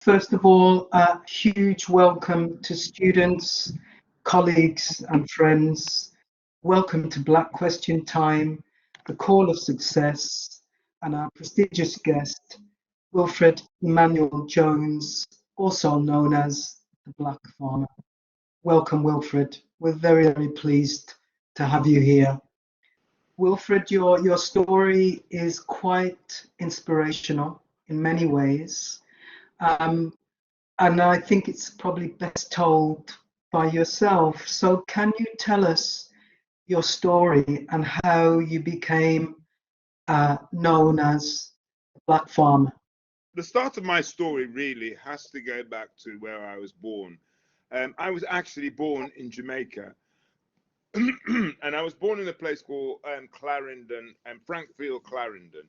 First of all, a huge welcome to students, colleagues and friends. Welcome to Black Question Time, the Call of Success, and our prestigious guest, Wilfred Emmanuel-Jones, also known as the Black Farmer. Welcome, Wilfred. We're very, very pleased to have you here. Wilfred, your story is quite inspirational in many ways. And I think it's probably best told by yourself. So can you tell us your story and how you became known as Black Farmer? The start of my story really has to go back to where I was born. I was actually born in Jamaica. And I was born in a place called Clarendon, Frankfield, Clarendon.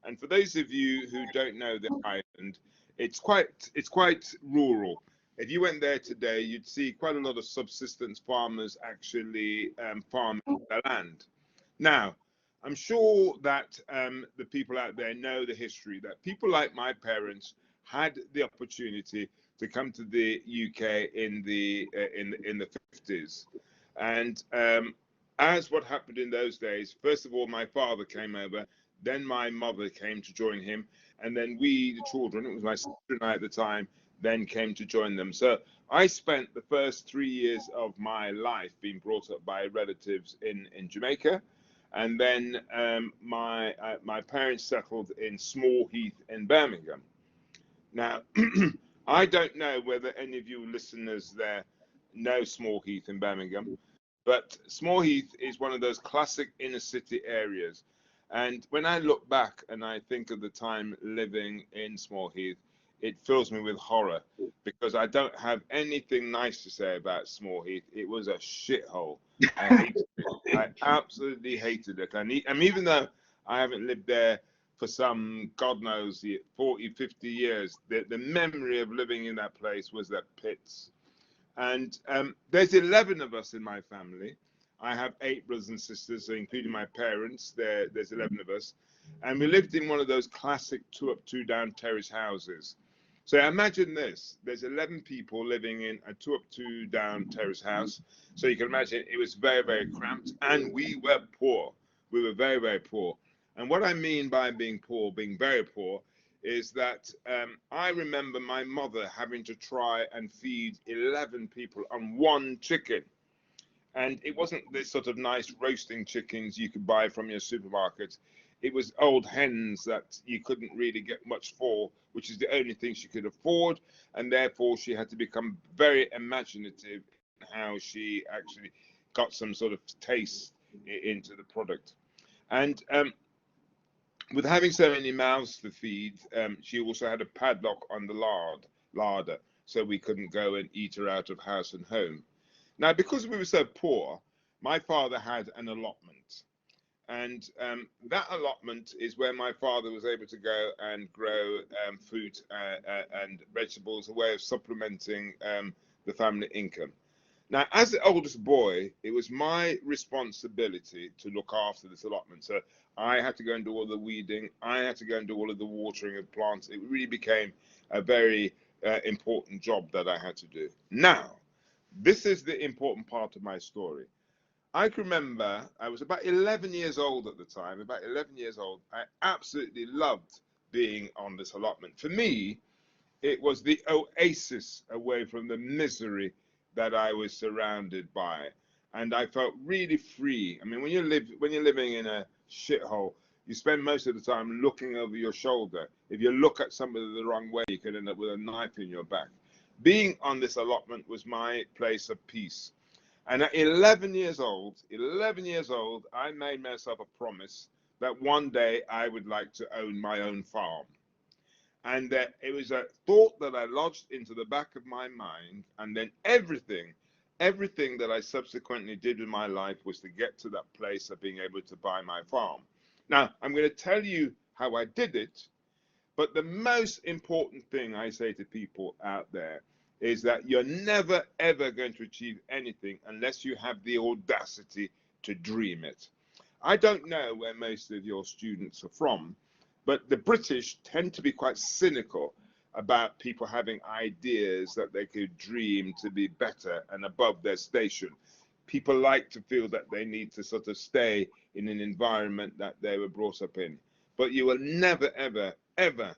And for those of you who don't know the island, it's quite rural. If you went there today, you'd see quite a lot of subsistence farmers actually farming the land. Now, I'm sure that the people out there know the history, that people like my parents had the opportunity to come to the UK in the 50s. And as what happened in those days, first of all, my father came over, then my mother came to join him, and then we, the children, it was my sister and I at the time, then came to join them. So I spent the first 3 years of my life being brought up by relatives in Jamaica. And then my parents settled in Small Heath in Birmingham. Now, I don't know whether any of you listeners there know Small Heath in Birmingham, but Small Heath is one of those classic inner city areas. And when I look back and I think of the time living in Small Heath, it fills me with horror because I don't have anything nice to say about Small Heath. It was a shithole. I hated it. I absolutely hated it. And even though I haven't lived there for some, God knows, 40, 50 years, the memory of living in that place was that pits. And there's 11 of us in my family. I have 8 brothers and sisters, so including my parents, there's 11 of us. And we lived in one of those classic 2-up, 2-down terrace houses. So imagine this, there's 11 people living in a 2-up, 2-down terrace house. So you can imagine it was very, very cramped, and we were poor. We were very, very poor. And what I mean by being poor, being very poor, is that I remember my mother having to try and feed 11 people on one chicken. And it wasn't this sort of nice roasting chickens you could buy from your supermarket. It was old hens that you couldn't really get much for, which is the only thing she could afford. And therefore, she had to become very imaginative in how she actually got some sort of taste into the product. And with having so many mouths to feed, she also had a padlock on the larder, so we couldn't go and eat her out of house and home. Now, because we were so poor, my father had an allotment. And that allotment is where my father was able to go and grow fruit and vegetables, a way of supplementing the family income. Now, as the oldest boy, it was my responsibility to look after this allotment. So I had to go and do all the weeding. I had to go and do all of the watering of plants. It really became a very important job that I had to do. Now, this is the important part of my story. I can remember I was about 11 years old at the time, about 11 years old. I absolutely loved being on this allotment. For me, it was the oasis away from the misery that I was surrounded by. And I felt really free. I mean, when you're living in a shithole, you spend most of the time looking over your shoulder. If you look at somebody the wrong way, you could end up with a knife in your back. Being on this allotment was my place of peace. And at 11 years old, I made myself a promise that one day I would like to own my own farm. And that it was a thought that I lodged into the back of my mind. And then everything that I subsequently did in my life was to get to that place of being able to buy my farm. Now, I'm going to tell you how I did it. But the most important thing I say to people out there is that you're never, ever going to achieve anything unless you have the audacity to dream it. I don't know where most of your students are from, but the British tend to be quite cynical about people having ideas that they could dream to be better and above their station. People like to feel that they need to sort of stay in an environment that they were brought up in. But you will never, ever, ever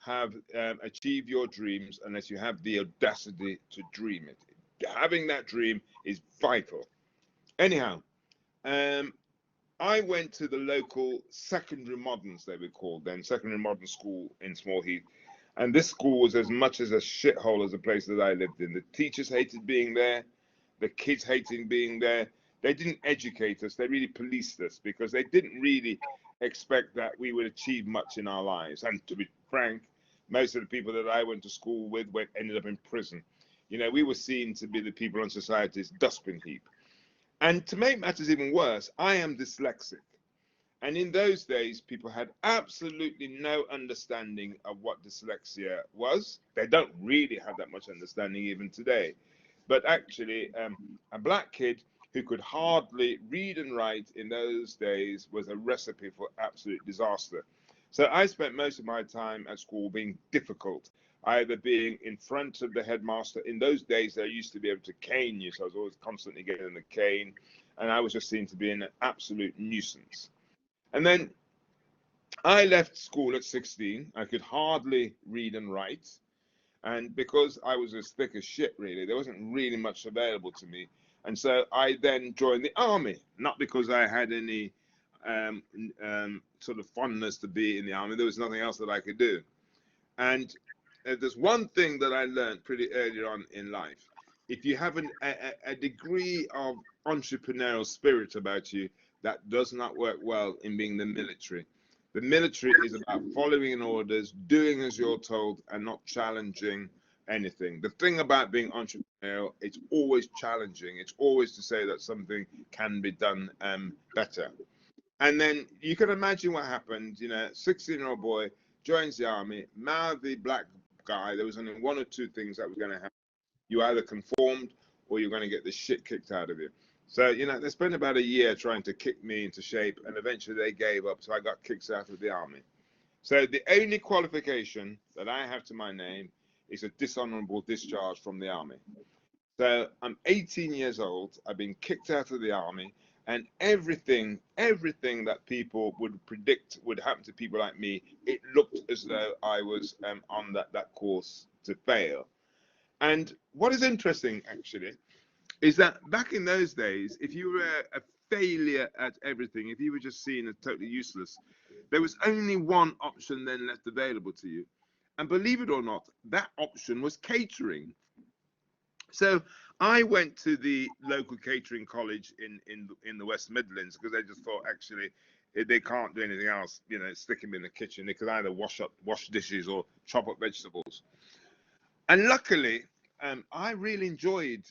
have achieve your dreams unless you have the audacity to dream it. Having that dream is vital. Anyhow, I went to the local secondary moderns, they were called then, secondary modern school in Small Heath. And this school was as much as a shithole as the place that I lived in. The teachers hated being there. The kids hated being there. They didn't educate us. They really policed us because they didn't really expect that we would achieve much in our lives. And to be frank, most of the people that I went to school with ended up in prison. You know, we were seen to be the people on society's dustbin heap. And to make matters even worse, I am dyslexic. And in those days, people had absolutely no understanding of what dyslexia was. They don't really have that much understanding even today. But actually, a black kid who could hardly read and write in those days was a recipe for absolute disaster. So I spent most of my time at school being difficult, either being in front of the headmaster. In those days, they used to be able to cane you, so I was always constantly getting the cane, and I was just seen to be an absolute nuisance. And then I left school at 16. I could hardly read and write. And because I was as thick as shit, really, there wasn't really much available to me. And so I then joined the army, not because I had any sort of fondness to be in the army. There was nothing else that I could do. And there's one thing that I learned pretty early on in life. If you have a degree of entrepreneurial spirit about you, that does not work well in being the military. The military is about following orders, doing as you're told, and not challenging anything. The thing about being entrepreneurial, it's always challenging. It's always to say that something can be done better. And then you can imagine what happened. You know, 16-year-old boy joins the army, mouthy black guy. There was only one or two things that was going to happen. You either conformed or you're going to get the shit kicked out of you. So, you know, they spent about a year trying to kick me into shape, and eventually they gave up. So I got kicked out of the army. So the only qualification that I have to my name is a dishonorable discharge from the army. So I'm 18 years old. I've been kicked out of the army, and everything that people would predict would happen to people like me, it looked as though I was on that course to fail. And what is interesting, actually, is that back in those days, if you were a failure at everything, if you were just seen as totally useless, there was only one option then left available to you. And believe it or not, that option was catering. So I went to the local catering college in the West Midlands because they just thought, actually, if they can't do anything else, you know, stick them in the kitchen. They could either wash dishes or chop up vegetables. And luckily, I really enjoyed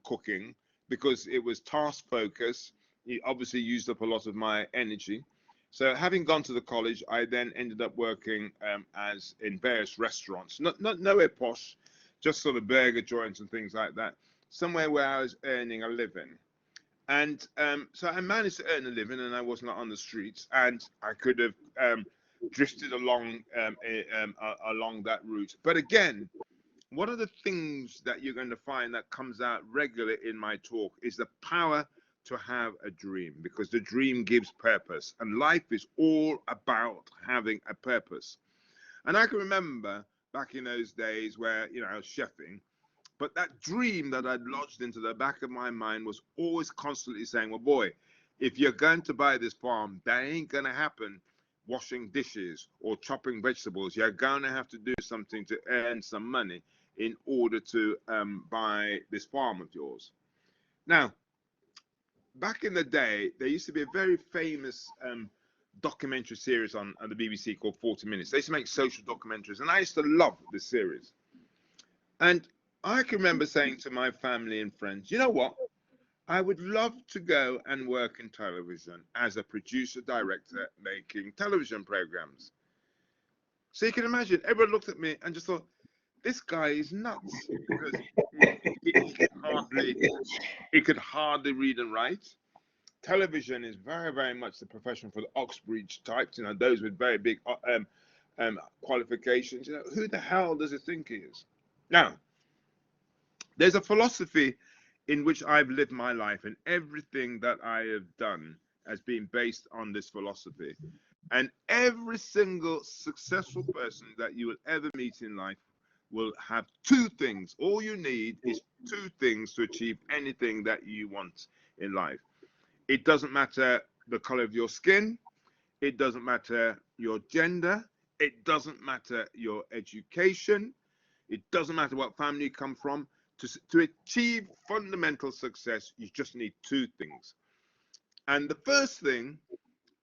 cooking because it was task focused. It obviously used up a lot of my energy. So having gone to the college, I then ended up working as in various restaurants, not nowhere posh, just sort of burger joints and things like that, somewhere where I was earning a living. And so I managed to earn a living, and I was not on the streets, and I could have drifted along along that route. But again, one of the things that you're going to find that comes out regularly in my talk is the power to have a dream, because the dream gives purpose, and life is all about having a purpose. And I can remember back in those days where, you know, I was chefing, but that dream that I'd lodged into the back of my mind was always constantly saying, well, boy, if you're going to buy this farm, that ain't going to happen washing dishes or chopping vegetables. You're going to have to do something to earn some money in order to buy this farm of yours. Now, back in the day, there used to be a very famous documentary series on the BBC called 40 Minutes. They used to make social documentaries, and I used to love this series. And I can remember saying to my family and friends, you know what? I would love to go and work in television as a producer director making television programs. So you can imagine, everyone looked at me and just thought, this guy is nuts, because he could hardly read and write. Television is very, very much the profession for the Oxbridge types, you know, those with very big qualifications. You know, who the hell does it think he is? Now, there's a philosophy in which I've lived my life, and everything that I have done has been based on this philosophy. And every single successful person that you will ever meet in life will have two things. All you need is two things to achieve anything that you want in life. It doesn't matter the color of your skin. It doesn't matter your gender. It doesn't matter your education. It doesn't matter what family you come from. To achieve fundamental success, you just need two things. And the first thing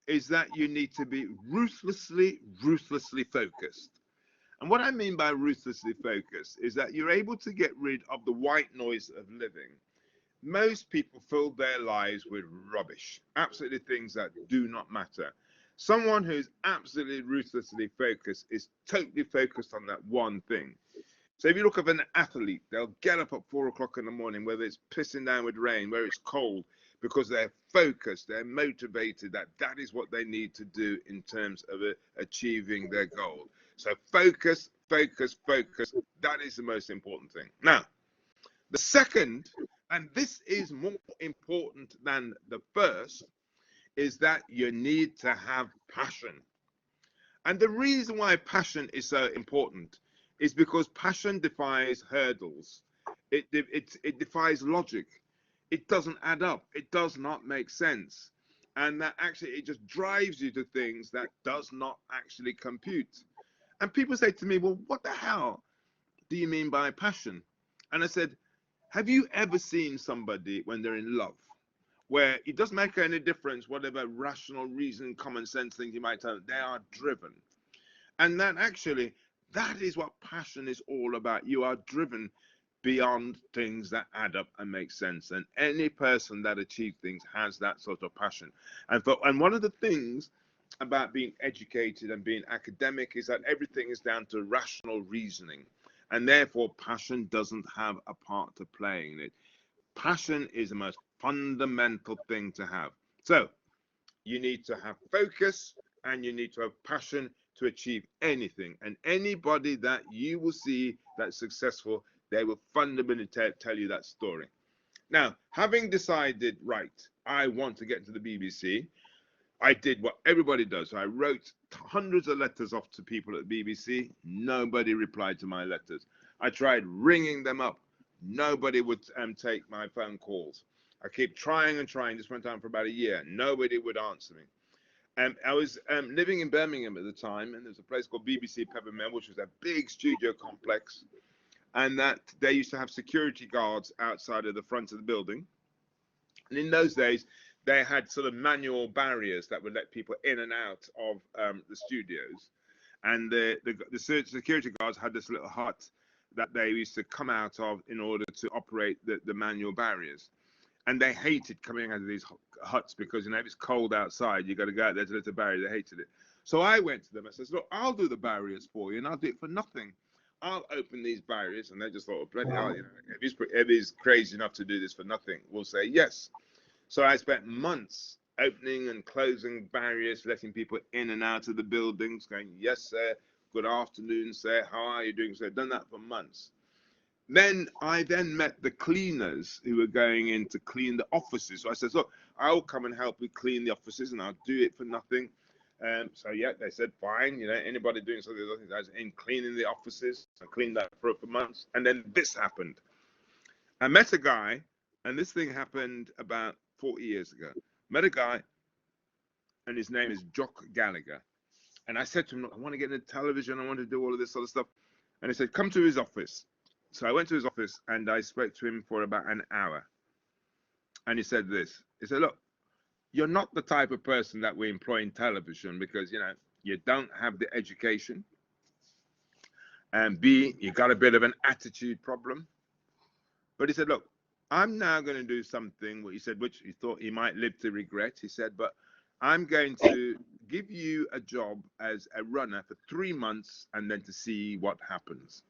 is that you need to be ruthlessly focused. And what I mean by ruthlessly focused is that you're able to get rid of the white noise of living. Most people fill their lives with rubbish, absolutely things that do not matter. Someone who's absolutely ruthlessly focused is totally focused on that one thing. So if you look at an athlete, they'll get up at 4 o'clock in the morning, whether it's pissing down with rain, whether it's cold, because they're focused, they're motivated, that is what they need to do in terms of achieving their goal. So focus, focus, focus, that is the most important thing. Now, the second, and this is more important than the first, is that you need to have passion. And the reason why passion is so important is because passion defies hurdles. It defies logic. It doesn't add up. It does not make sense. And that actually, it just drives you to things that does not actually compute. And people say to me, well, what the hell do you mean by passion? And I said, have you ever seen somebody when they're in love, where it doesn't make any difference whatever rational reason, common sense things you might tell them, they are driven. And that actually, that is what passion is all about. You are driven beyond things that add up and make sense. And any person that achieves things has that sort of passion. And one of the things about being educated and being academic is that everything is down to rational reasoning. And therefore, passion doesn't have a part to play in it. Passion is the most fundamental thing to have. So you need to have focus and you need to have passion to achieve anything. And anybody that you will see that's successful, they will fundamentally tell you that story. Now, having decided, right, I want to get into the BBC, I did what everybody does. I wrote hundreds of letters off to people at the BBC. Nobody replied to my letters. I tried ringing them up. Nobody would take my phone calls. I kept trying and trying. This went on for about a year. Nobody would answer me. I was living in Birmingham at the time, and there's a place called BBC Peppermill, which was a big studio complex, and that they used to have security guards outside of the front of the building. And in those days, they had sort of manual barriers that would let people in and out of the studios. And the security guards had this little hut that they used to come out of in order to operate the manual barriers. And they hated coming out of these huts because, you know, if it's cold outside, you got to go out there to lift the barrier. They hated it. So I went to them and said, look, I'll do the barriers for you and I'll do it for nothing. I'll open these barriers. And they just thought, oh, bloody hell, you know, if he's crazy enough to do this for nothing, we'll say yes. So I spent months opening and closing barriers, letting people in and out of the buildings, going, yes, sir, good afternoon, sir, how are you doing? So I've done that for months. Then I met the cleaners who were going in to clean the offices. So I said, look, I'll come and help you clean the offices and I'll do it for nothing. So yeah, they said, fine, you know, anybody doing something I was in cleaning the offices. I cleaned that for months. And then this happened. I met a guy, and this thing happened about 40 years ago. Met a guy, and his name is Jock Gallagher. And I said to him, look, I want to get into television. I want to do all of this sort of stuff. And he said, come to his office. So I went to his office and I spoke to him for about an hour. And he said this. He said, look, you're not the type of person that we employ in television because, you know, you don't have the education. And B, you got a bit of an attitude problem. But he said, look, I'm now going to do something, what he said, which he thought he might live to regret. He said, but I'm going to give you a job as a runner for 3 months and then to see what happens.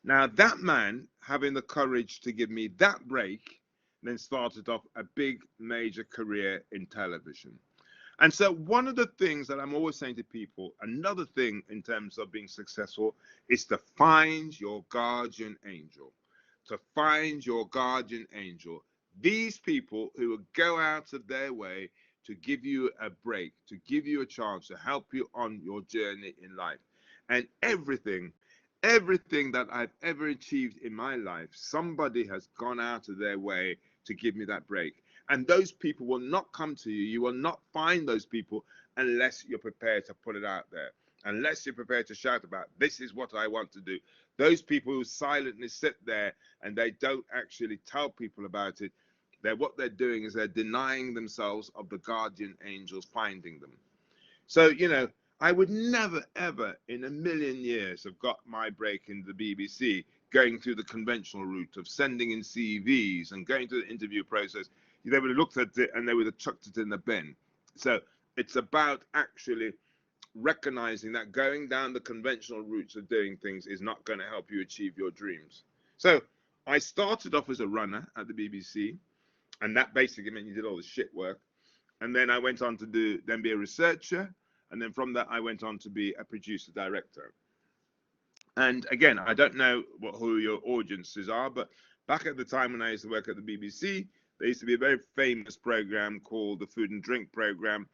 Now, that man, having the courage to give me that break, then started off a big, major career in television. And so one of the things that I'm always saying to people, another thing in terms of being successful, is to find your guardian angel. To find your guardian angel. These people who will go out of their way to give you a break, to give you a chance, to help you on your journey in life. And everything that I've ever achieved in my life, somebody has gone out of their way to give me that break. And those people will not come to you. You will not find those people unless you're prepared to put it out there, unless you're prepared to shout about, this is what I want to do. Those people who silently sit there and they don't actually tell people about it, what they're doing is they're denying themselves of the guardian angels finding them. So, you know, I would never, ever in a million years have got my break in the BBC going through the conventional route of sending in CVs and going through the interview process. They would have looked at it and they would have chucked it in the bin. So it's about actually recognizing that going down the conventional routes of doing things is not going to help you achieve your dreams. So I started off as a runner at the BBC, and that basically meant you did all the shit work. And then I went on to be a researcher. And then from that, I went on to be a producer director. And again, I don't know who your audiences are, but back at the time when I used to work at the BBC, there used to be a very famous program called the Food and Drink Program.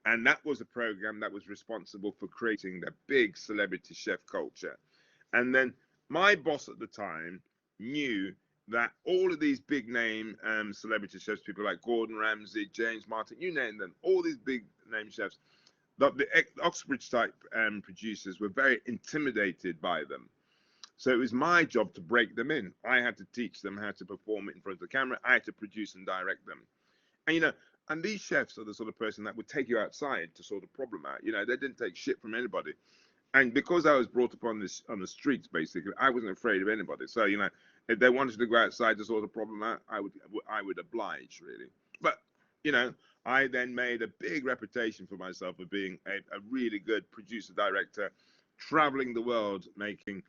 And that was a program that was responsible for creating the big celebrity chef culture. And then my boss at the time knew that all of these big name celebrity chefs, people like Gordon Ramsay, James Martin, you name them, all these big name chefs, the Oxbridge type producers were very intimidated by them. So it was my job to break them in. I had to teach them how to perform it in front of the camera. I had to produce and direct them. And, you know, and these chefs are the sort of person that would take you outside to sort of problem out. You know, they didn't take shit from anybody. And because I was brought up on the streets, basically, I wasn't afraid of anybody. So, you know, if they wanted to go outside to sort of problem out, I would oblige, really. But, you know, I then made a big reputation for myself of being a really good producer director, traveling the world, making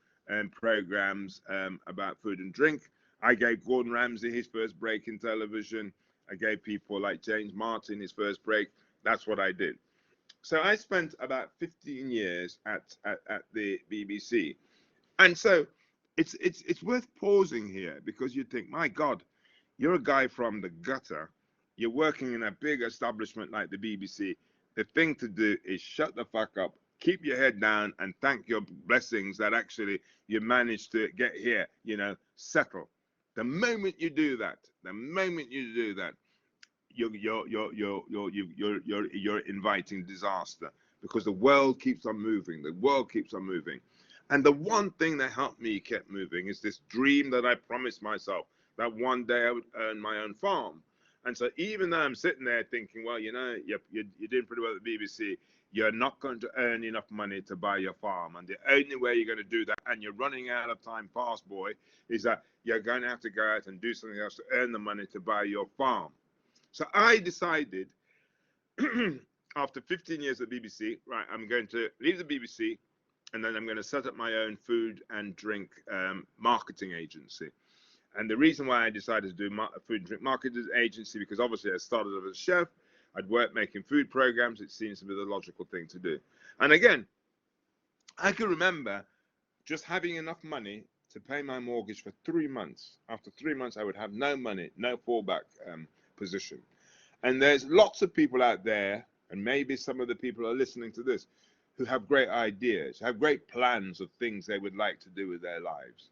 programs about food and drink. I gave Gordon Ramsay his first break in television. I gave people like James Martin his first break. That's what I did. So I spent about 15 years at the BBC. And so it's worth pausing here, because you think, my God, you're a guy from the gutter. You're working in a big establishment like the BBC. The thing to do is shut the fuck up, keep your head down, and thank your blessings that actually you managed to get here, you know, settle. The moment you do that, you're inviting disaster, because the world keeps on moving. The world keeps on moving. And the one thing that helped me keep moving is this dream that I promised myself, that one day I would earn my own farm. And so even though I'm sitting there thinking, well, you know, you're doing pretty well at the BBC, you're not going to earn enough money to buy your farm. And the only way you're going to do that, and you're running out of time fast, boy, is that you're going to have to go out and do something else to earn the money to buy your farm. So I decided after 15 years at BBC, right, I'm going to leave the BBC, and then I'm going to set up my own food and drink marketing agency. And the reason why I decided to do a food and drink marketing agency, because obviously I started as a chef, I'd worked making food programs. It seems to be the logical thing to do. And again, I can remember just having enough money to pay my mortgage for 3 months. After 3 months, I would have no money, no fallback position. And there's lots of people out there, and maybe some of the people are listening to this, who have great ideas, have great plans of things they would like to do with their lives.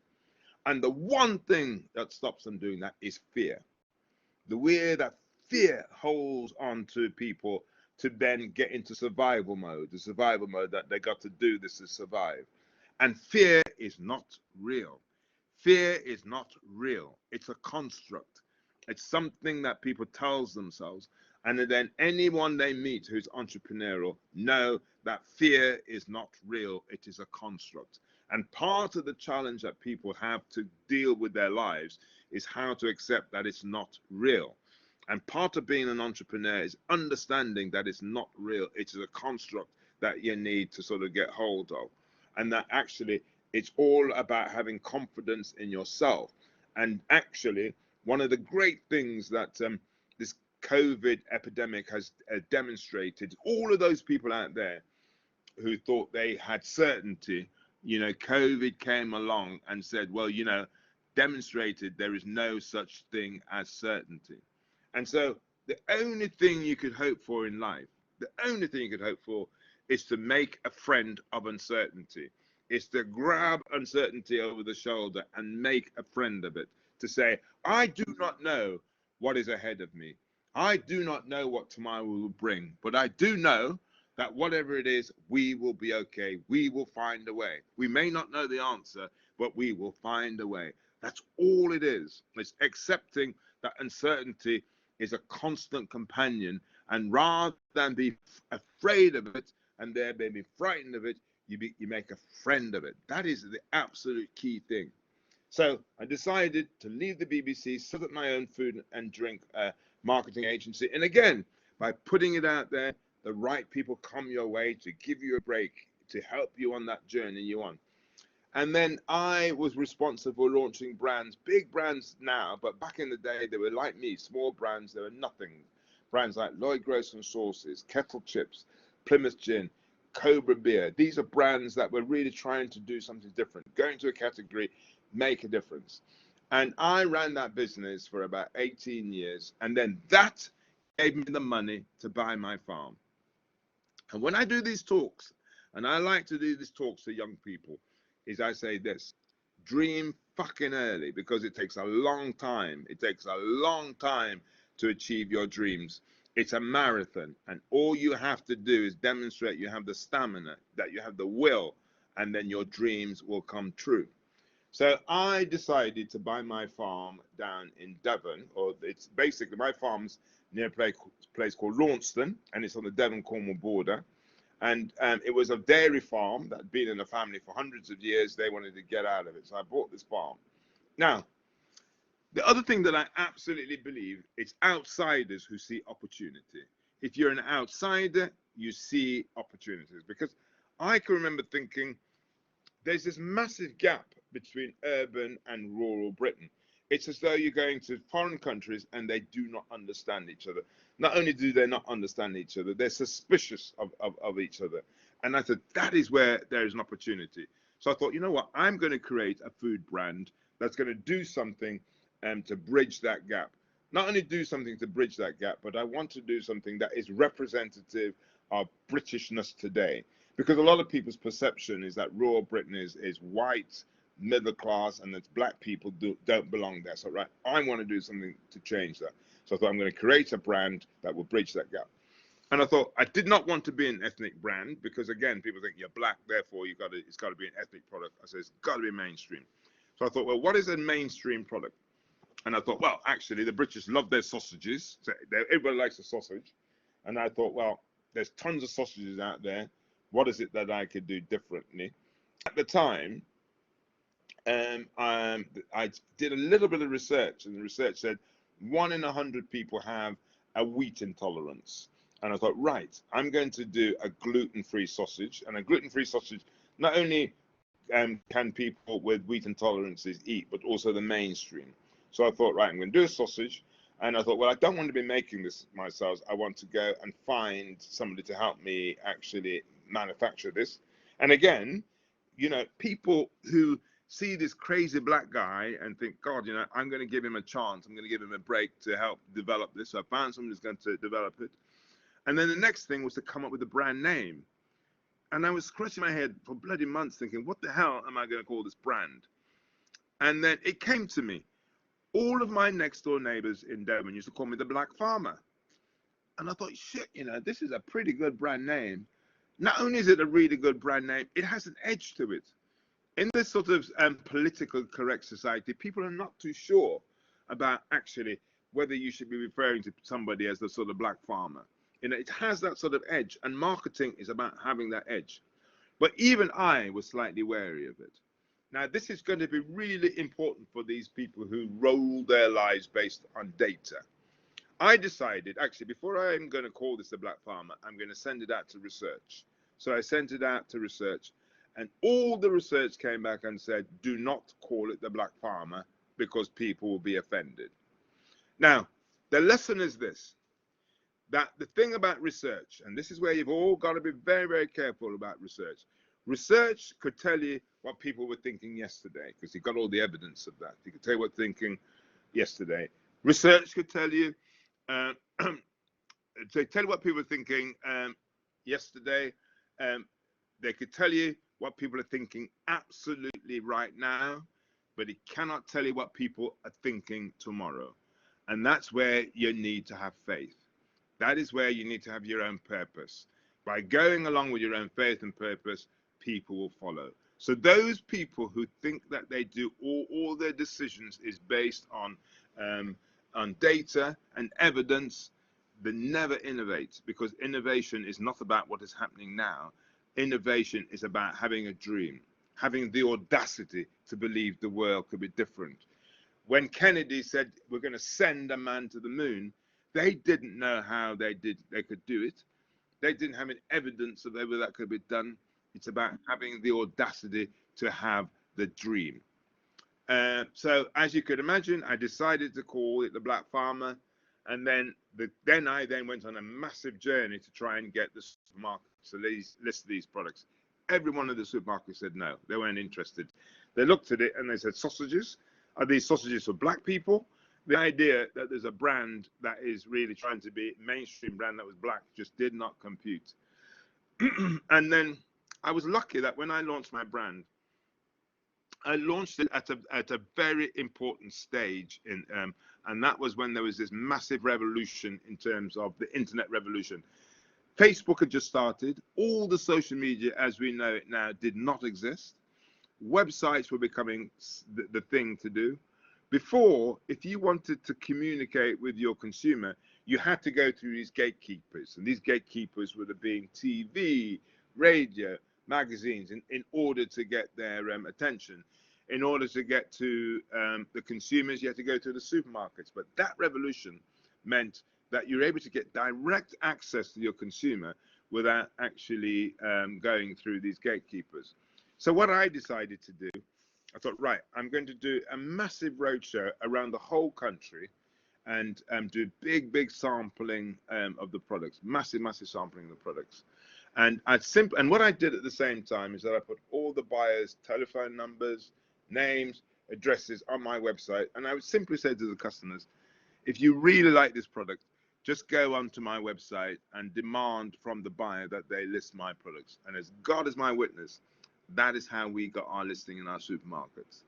And the one thing that stops them doing that is fear. The way that fear holds on to people to then get into survival mode, the survival mode that they got to do this to survive. And fear is not real. Fear is not real. It's a construct. It's something that people tells themselves. And then anyone they meet who's entrepreneurial know that fear is not real. It is a construct. And part of the challenge that people have to deal with their lives is how to accept that it's not real. And part of being an entrepreneur is understanding that it's not real. It is a construct that you need to sort of get hold of. And that actually it's all about having confidence in yourself. And actually, one of the great things that this COVID epidemic has demonstrated, all of those people out there who thought they had certainty, COVID came along and said, well, demonstrated there is no such thing as certainty. And so the only thing you could hope for in life, the only thing you could hope for is to make a friend of uncertainty. It's to grab uncertainty over the shoulder and make a friend of it. To say, I do not know what is ahead of me. I do not know what tomorrow will bring, but I do know that whatever it is, we will be okay. We will find a way. We may not know the answer, but we will find a way. That's all it is. It's accepting that uncertainty is a constant companion, and rather than be afraid of it and thereby be frightened of it, you make a friend of it. That is the absolute key thing. So I decided to leave the BBC, set up my own food and drink marketing agency. And again, by putting it out there, the right people come your way to give you a break, to help you on that journey you're on. And then I was responsible for launching brands, big brands now, but back in the day, they were like me, small brands. They were nothing. Brands like Lloyd Grocery Sauces, Kettle Chips, Plymouth Gin, Cobra Beer. These are brands that were really trying to do something different, go into a category, make a difference. And I ran that business for about 18 years. And then that gave me the money to buy my farm. And when I do these talks, and I like to do these talks to young people, is I say this: dream fucking early, because it takes a long time. It takes a long time to achieve your dreams. It's a marathon, and all you have to do is demonstrate you have the stamina, that you have the will, and then your dreams will come true. So I decided to buy my farm down in Devon, or it's basically my farm's near a place called Launceston, and it's on the Devon-Cornwall border. And it was a dairy farm that had been in the family for hundreds of years. They wanted to get out of it, so I bought this farm. Now, the other thing that I absolutely believe, it's outsiders who see opportunity. If you're an outsider, you see opportunities. Because I can remember thinking, there's this massive gap between urban and rural Britain. It's as though you're going to foreign countries and they do not understand each other. Not only do they not understand each other, they're suspicious of each other. And I said, that is where there is an opportunity. So I thought, you know what? I'm going to create a food brand that's going to do something to bridge that gap. Not only do something to bridge that gap, but I want to do something that is representative of Britishness today. Because a lot of people's perception is that rural Britain is white, middle class, and that black people don't belong there. So, right, I want to do something to change that. So I thought, I'm going to create a brand that will bridge that gap. And I thought, I did not want to be an ethnic brand, because again, people think you're black, therefore it's got to be an ethnic product. I said, it's got to be mainstream. So I thought, well, what is a mainstream product? And I thought, well, actually, the British love their sausages. So everybody likes a sausage. And I thought, well, there's tons of sausages out there. What is it that I could do differently? At the time, I did a little bit of research, and the research said 1 in 100 people have a wheat intolerance. And I thought, right, I'm going to do a gluten-free sausage. And a gluten-free sausage, not only can people with wheat intolerances eat, but also the mainstream. So I thought, right, I'm going to do a sausage. And I thought, well, I don't want to be making this myself. I want to go and find somebody to help me actually manufacture this. And again, people who see this crazy black guy and think, God, I'm going to give him a chance. I'm going to give him a break to help develop this. So I found somebody who's going to develop it. And then the next thing was to come up with a brand name. And I was scratching my head for bloody months thinking, what the hell am I going to call this brand? And then it came to me. All of my next door neighbors in Devon used to call me the Black Farmer. And I thought, shit, this is a pretty good brand name. Not only is it a really good brand name, it has an edge to it. In this sort of political correct society, people are not too sure about actually whether you should be referring to somebody as the sort of black farmer. It has that sort of edge, and marketing is about having that edge. But even I was slightly wary of it. Now, this is going to be really important for these people who roll their lives based on data. I decided, actually, before I'm going to call this the Black Farmer, I'm going to send it out to research. So I sent it out to research, and all the research came back and said, do not call it the Black Farmer because people will be offended. Now, the lesson is this. that the thing about research, and this is where you've all got to be very, very careful about research. Research could tell you what people were thinking yesterday, because you've got all the evidence of that. You could tell you what thinking yesterday. Research could tell you, they tell you what people were thinking yesterday. They could tell you what people are thinking absolutely right now, but it cannot tell you what people are thinking tomorrow. And that's where you need to have faith. That is where you need to have your own purpose. By going along with your own faith and purpose, people will follow. So those people who think that they do all their decisions is based on data and evidence, they never innovate, because innovation is not about what is happening now. Innovation is about having a dream, having the audacity to believe the world could be different. When Kennedy said we're going to send a man to the moon, they didn't know how they could do it. They didn't have any evidence of whether that could be done. It's about having the audacity to have the dream. So as you could imagine, I decided to call it the Black Farmer, and then I went on a massive journey to try and get the supermarkets to list these products. Every one of the supermarkets said no, they weren't interested. They looked at it and they said, sausages? Are these sausages for black people? The idea that there's a brand that is really trying to be a mainstream brand that was black just did not compute. And then I was lucky that when I launched my brand, I launched it at a very important stage and that was when there was this massive revolution in terms of the internet revolution. Facebook had just started. All the social media as we know it now did not exist. Websites were becoming the thing to do. Before, if you wanted to communicate with your consumer, you had to go through these gatekeepers, and these gatekeepers would have been TV, radio, magazines, in order to get their attention. In order to get to the consumers, you had to go to the supermarkets. But that revolution meant that you're able to get direct access to your consumer without actually going through these gatekeepers. So what I decided to do, I thought, right, I'm going to do a massive roadshow around the whole country and do big sampling of the products, massive sampling of the products. And what I did at the same time is that I put all the buyers' telephone numbers, names, addresses on my website. And I would simply say to the customers, if you really like this product, just go onto my website and demand from the buyer that they list my products. And as God is my witness, that is how we got our listing in our supermarkets.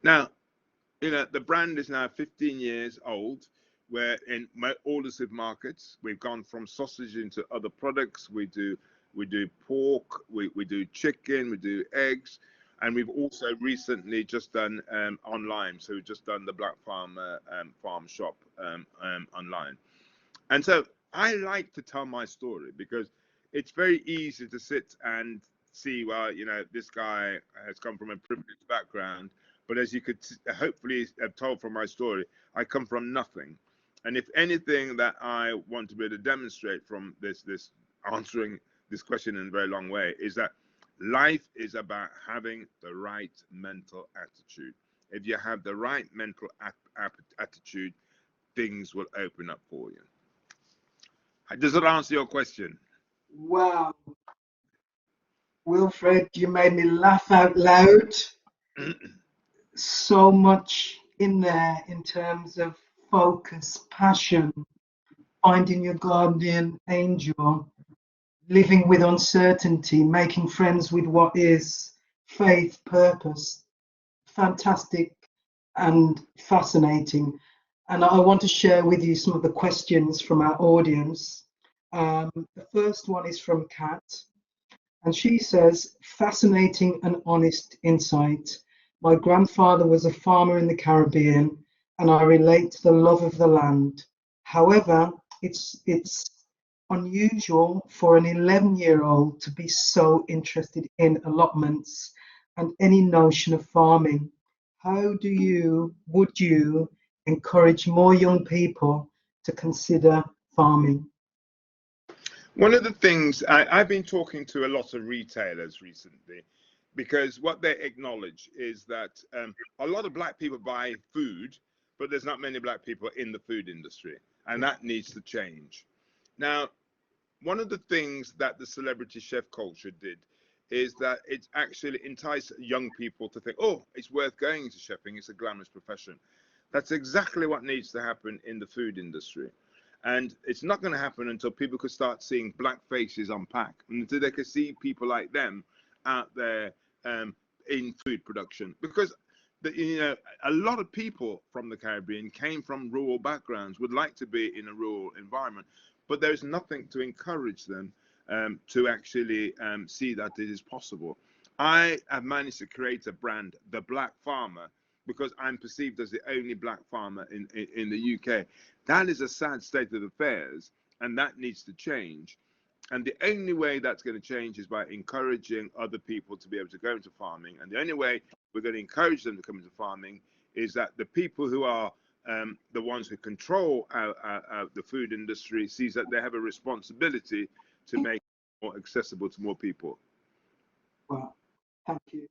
Now, the brand is now 15 years old. We're in all the supermarkets. We've gone from sausage into other products. We do pork, we do chicken, we do eggs, and we've also recently just done online. So we've just done the Black Farm farm shop online. And so I like to tell my story because it's very easy to sit and see, well, this guy has come from a privileged background, but as you could hopefully have told from my story, I come from nothing. And if anything that I want to be able to demonstrate from this answering this question in a very long way is that life is about having the right mental attitude. If you have the right mental attitude, things will open up for you. Does that answer your question? Wow. Wilfred, you made me laugh out loud. So much in there in terms of focus, passion, finding your guardian angel, living with uncertainty, making friends with what is, faith, purpose. Fantastic and fascinating. And I want to share with you some of the questions from our audience. The first one is from Kat. And she says, fascinating and honest insight. My grandfather was a farmer in the Caribbean, and I relate to the love of the land. However, it's unusual for an 11-year-old to be so interested in allotments and any notion of farming. Would you encourage more young people to consider farming? One of the things I've been talking to a lot of retailers recently, because what they acknowledge is that a lot of black people buy food, but there's not many black people in the food industry, and that needs to change. Now, one of the things that the celebrity chef culture did is that it actually enticed young people to think, oh, it's worth going into chefing, it's a glamorous profession. That's exactly what needs to happen in the food industry. And it's not going to happen until people could start seeing black faces on pack, and until they could see people like them out there in food production. Because a lot of people from the Caribbean came from rural backgrounds, would like to be in a rural environment, but there's nothing to encourage them to actually see that it is possible. I have managed to create a brand, The Black Farmer, because I'm perceived as the only black farmer in the UK. That is a sad state of affairs, and that needs to change. And the only way that's going to change is by encouraging other people to be able to go into farming. And the only way we're going to encourage them to come into farming is that the people who are the ones who control the food industry sees that they have a responsibility to make it more accessible to more people. Well, thank you.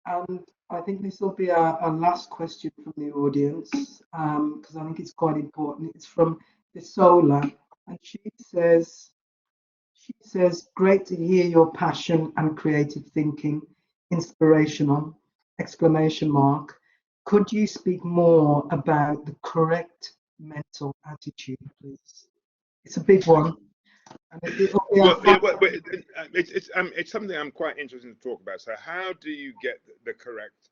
And I think this will be our last question from the audience, because I think it's quite important. It's from Desola, and she says, great to hear your passion and creative thinking, inspirational, exclamation mark. Could you speak more about the correct mental attitude, please? It's a big one. And it'll be Well, it's something I'm quite interested to talk about. So, how do you get the correct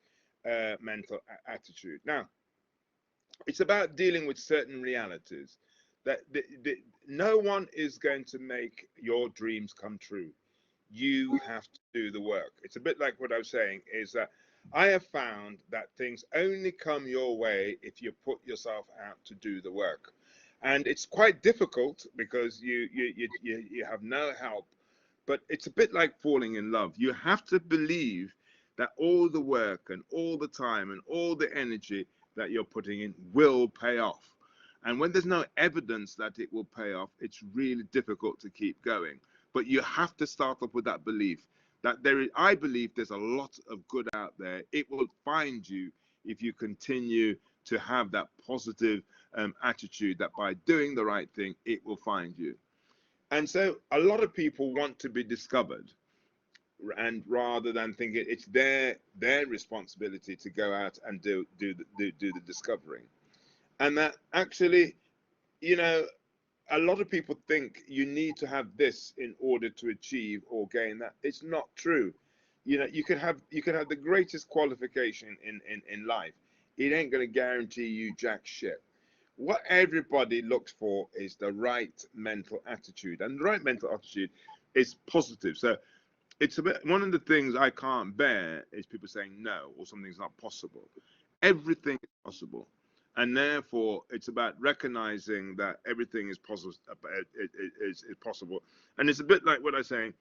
mental attitude? Now, it's about dealing with certain realities that no one is going to make your dreams come true. You have to do the work. It's a bit like what I was saying is that I have found that things only come your way if you put yourself out to do the work. And it's quite difficult because you have no help, but it's a bit like falling in love. You have to believe that all the work and all the time and all the energy that you're putting in will pay off. And when there's no evidence that it will pay off, it's really difficult to keep going. But you have to start off with that belief that I believe there's a lot of good out there. It will find you if you continue to have that positive attitude that by doing the right thing, it will find you. And so a lot of people want to be discovered, and rather than thinking it's their responsibility to go out and do the discovering. And that actually, you know, a lot of people think you need to have this in order to achieve or gain that. It's not true. You can have the greatest qualification in life. It ain't going to guarantee you jack shit. What everybody looks for is the right mental attitude, and the right mental attitude is positive. So it's a bit, one of the things I can't bear is people saying no or something's not possible. Everything is possible, and therefore it's about recognizing that everything is possible. Is possible, and it's a bit like what I'm saying.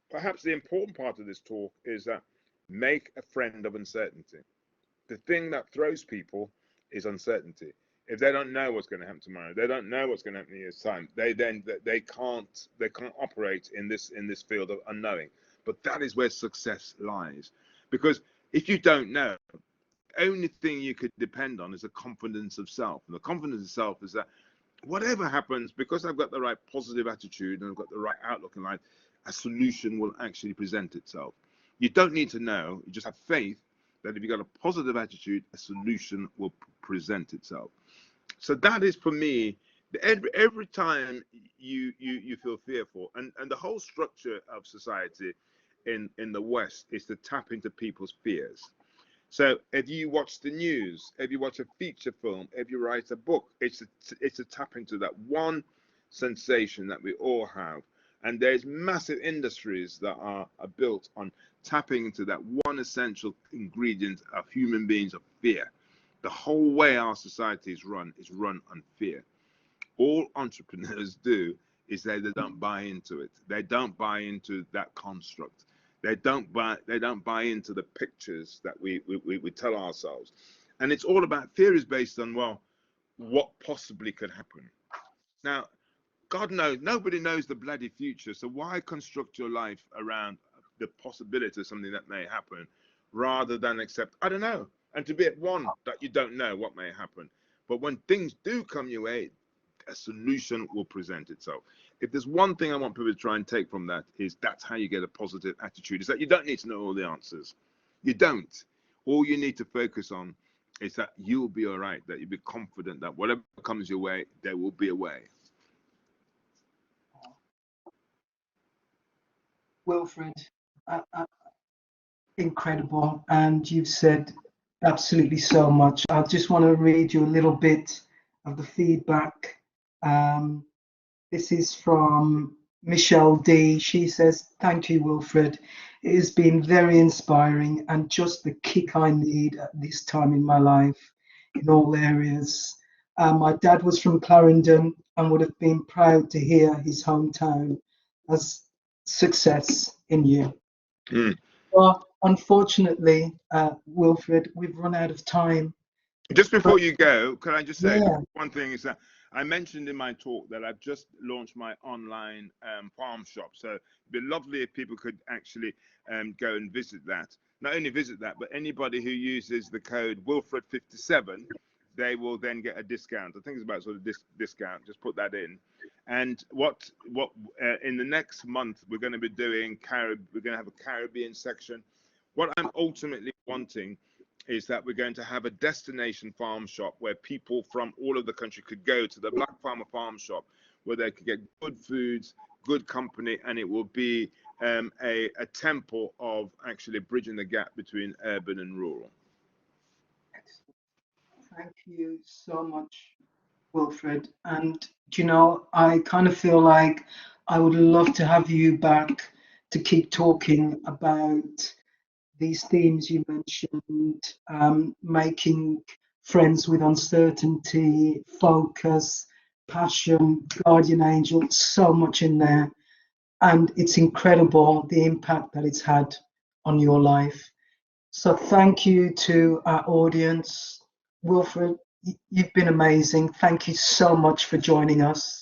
Perhaps the important part of this talk is that make a friend of uncertainty. The thing that throws people is uncertainty. If they don't know what's going to happen tomorrow, they don't know what's going to happen in a year's time. They can't operate in this field of unknowing. But that is where success lies, because if you don't know, the only thing you could depend on is a confidence of self. And the confidence of self is that whatever happens, because I've got the right positive attitude and I've got the right outlook in life, a solution will actually present itself. You don't need to know, you just have faith that if you've got a positive attitude, a solution will present itself. So that is for me, every time you feel fearful, and the whole structure of society in the West is to tap into people's fears. So if you watch the news, if you watch a feature film, if you write a book, it's a tap into that one sensation that we all have. And there's massive industries that are built on tapping into that one essential ingredient of human beings, of fear. The whole way our society is run on fear. All entrepreneurs do is they don't buy into it. They don't buy into that construct. They don't buy into the pictures that we tell ourselves. And it's all about fear is based on, well, what possibly could happen. Now, God knows, nobody knows the bloody future. So why construct your life around the possibility of something that may happen rather than accept, I don't know, and to be at one that you don't know what may happen. But when things do come your way, a solution will present itself. If there's one thing I want people to try and take from that, is that's how you get a positive attitude. Is that you don't need to know all the answers. You don't. All you need to focus on is that you'll be all right, that you'll be confident that whatever comes your way, there will be a way. Wilfred, incredible. And you've said absolutely so much. I just want to read you a little bit of the feedback. This is from Michelle D. She says, "Thank you, Wilfred. It has been very inspiring and just the kick I need at this time in my life in all areas. My dad was from Clarendon and would have been proud to hear his hometown as success in you." Mm. Well, unfortunately, Wilfred, we've run out of time. Just before you go, can I just say one thing? Is that I mentioned in my talk that I've just launched my online farm shop. So it'd be lovely if people could actually go and visit that. Not only visit that, but anybody who uses the code Wilfred57, they will then get a discount. I think it's about sort of discount. Just put that in. And what in the next month we're going to be doing we're going to have a Caribbean section. What I'm ultimately wanting is that we're going to have a destination farm shop where people from all of the country could go to the Black Farmer Farm Shop, where they could get good foods, good company, and it will be a temple of actually bridging the gap between urban and rural. Thank you so much, Wilfred. And you know, I kind of feel like I would love to have you back to keep talking about these themes you mentioned, making friends with uncertainty, focus, passion, guardian angel, so much in there. And it's incredible the impact that it's had on your life. So thank you to our audience. Wilfred, you've been amazing. Thank you so much for joining us.